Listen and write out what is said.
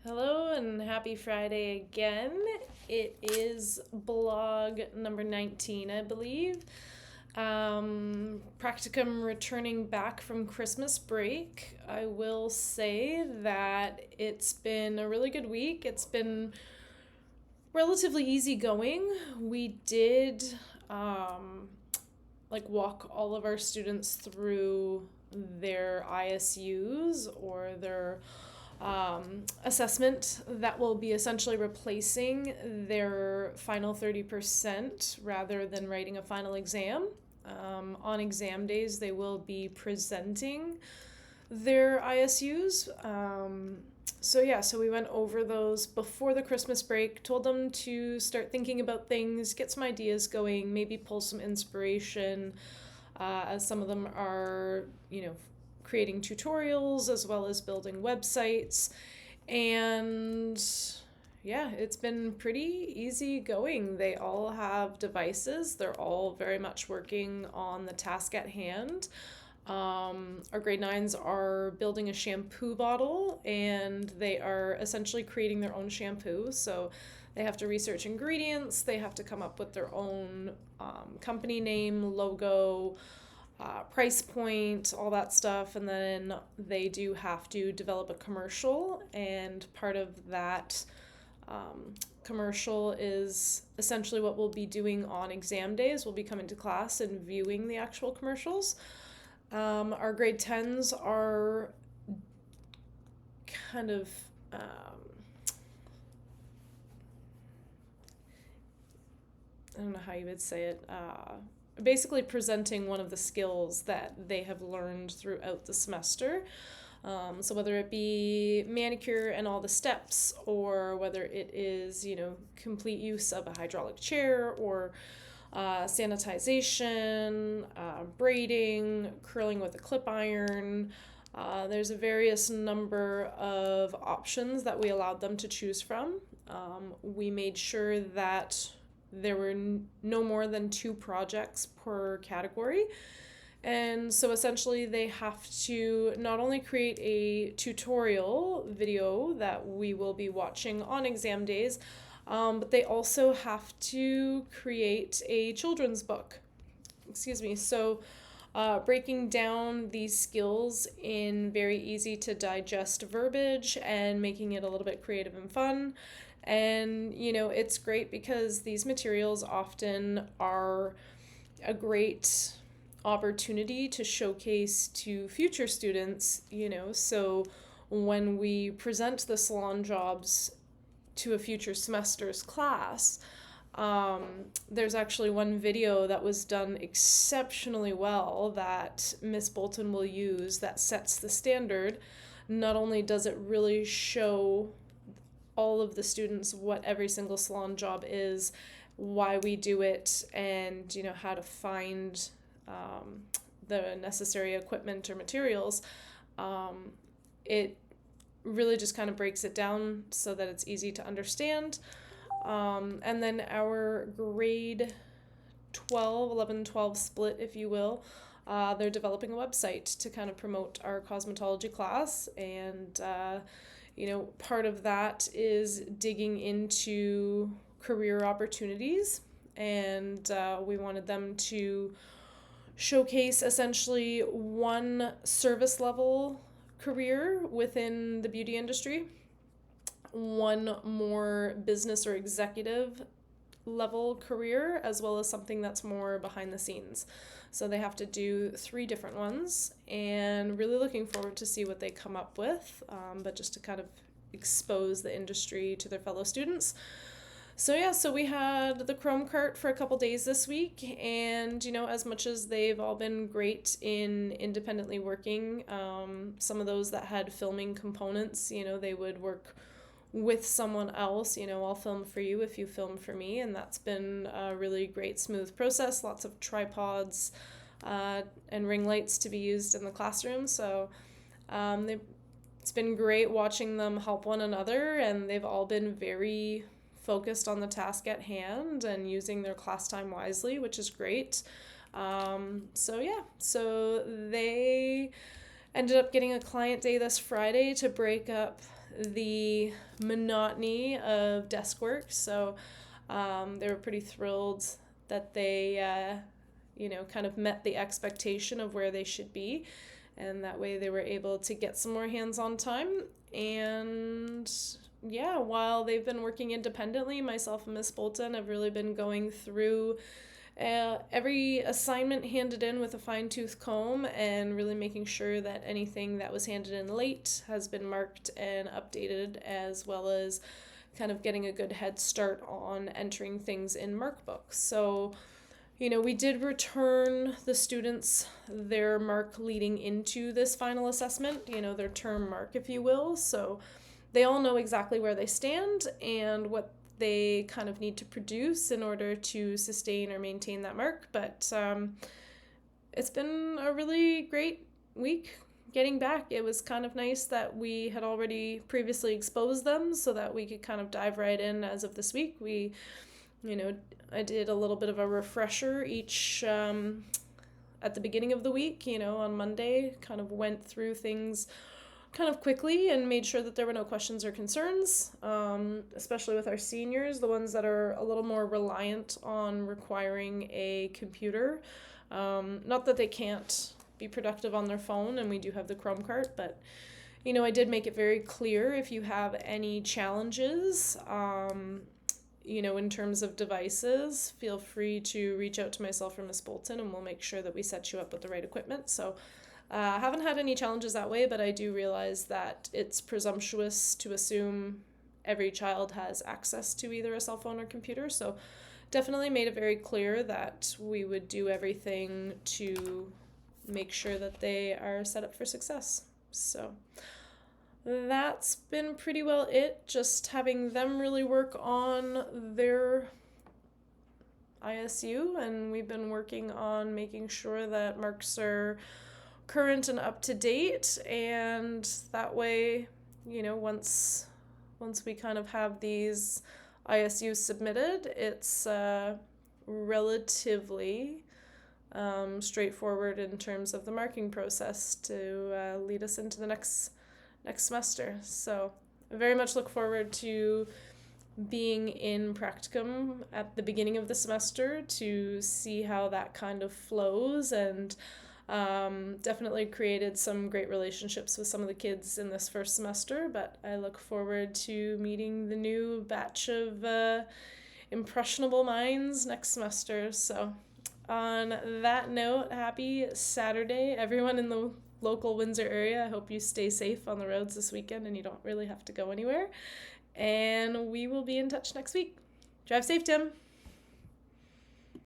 Hello and happy Friday again. It is blog number 19, I believe. Practicum returning back from Christmas break. I will say that it's been a really good week. It's been relatively easy going. We did walk all of our students through their ISUs or their assessment that will be essentially replacing their final 30% rather than writing a final exam. On exam days, they will be presenting their ISUs. So we went over those before the Christmas break, told them to start thinking about things, get some ideas going, maybe pull some inspiration, as some of them are, creating tutorials as well as building websites. And yeah, it's been pretty easy going. They all have devices, they're all very much working on the task at hand. Our grade nines are building a shampoo bottle and they are essentially creating their own shampoo. So they have to research ingredients, they have to come up with their own company name, logo, price point, all that stuff, and then they do have to develop a commercial, and part of that commercial is essentially what we'll be doing on exam days. We'll be coming to class and viewing the actual commercials. Our grade 10s are kind of I don't know how you would say it, basically presenting one of the skills that they have learned throughout the semester. So whether it be manicure and all the steps, or whether it is, complete use of a hydraulic chair, or sanitization, braiding, curling with a clip iron. There's a various number of options that we allowed them to choose from. We made sure that there were no more than 2 projects per category. And so essentially they have to not only create a tutorial video that we will be watching on exam days, but they also have to create a children's book. So breaking down these skills in very easy to digest verbiage and making it a little bit creative and fun. And, it's great because these materials often are a great opportunity to showcase to future students, so when we present the salon jobs to a future semester's class, there's actually one video that was done exceptionally well that Miss Bolton will use that sets the standard. Not only does it really show all of the students what every single salon job is, why we do it, and how to find the necessary equipment or materials. It really just kind of breaks it down so that it's easy to understand. And then our grade 11, 12 split, if you will, they're developing a website to kind of promote our cosmetology class. And part of that is digging into career opportunities, and we wanted them to showcase essentially one service level career within the beauty industry, one more business or executive level career, as well as something that's more behind the scenes. So they have to do 3 different ones, and really looking forward to see what they come up with, but just to kind of expose the industry to their fellow students. So we had the Chrome cart for a couple days this week, and as much as they've all been great in independently working, some of those that had filming components, they would work with someone else. I'll film for you if you film for me, and that's been a really great, smooth process. Lots of tripods and ring lights to be used in the classroom. So it's been great watching them help one another, and they've all been very focused on the task at hand and using their class time wisely, which is great. So they Ended up getting a client day this Friday to break up the monotony of desk work. So they were pretty thrilled that they, kind of met the expectation of where they should be. And that way they were able to get some more hands-on time. And yeah, while they've been working independently, myself and Miss Bolton have really been going through every assignment handed in with a fine-tooth comb and really making sure that anything that was handed in late has been marked and updated, as well as kind of getting a good head start on entering things in MarkBooks. So, we did return the students their mark leading into this final assessment, their term mark, if you will. So they all know exactly where they stand and what they kind of need to produce in order to sustain or maintain that mark. But it's been a really great week getting back. It was kind of nice that we had already previously exposed them so that we could kind of dive right in as of this week. I did a little bit of a refresher each at the beginning of the week, on Monday, kind of went through things kind of quickly and made sure that there were no questions or concerns, especially with our seniors, the ones that are a little more reliant on requiring a computer. Not that they can't be productive on their phone, and we do have the Chrome cart, but I did make it very clear if you have any challenges, in terms of devices, feel free to reach out to myself or Miss Bolton, and we'll make sure that we set you up with the right equipment. So I haven't had any challenges that way, but I do realize that it's presumptuous to assume every child has access to either a cell phone or computer. So definitely made it very clear that we would do everything to make sure that they are set up for success. So that's been pretty well it, just having them really work on their ISU, and we've been working on making sure that marks are current and up to date, and that way, once we kind of have these ISUs submitted, it's relatively straightforward in terms of the marking process to lead us into the next semester. So I very much look forward to being in practicum at the beginning of the semester to see how that kind of flows, and definitely created some great relationships with some of the kids in this first semester, but I look forward to meeting the new batch of impressionable minds next semester. So on that note, happy Saturday, everyone in the local Windsor area. I hope you stay safe on the roads this weekend and you don't really have to go anywhere. And we will be in touch next week. Drive safe, Tim.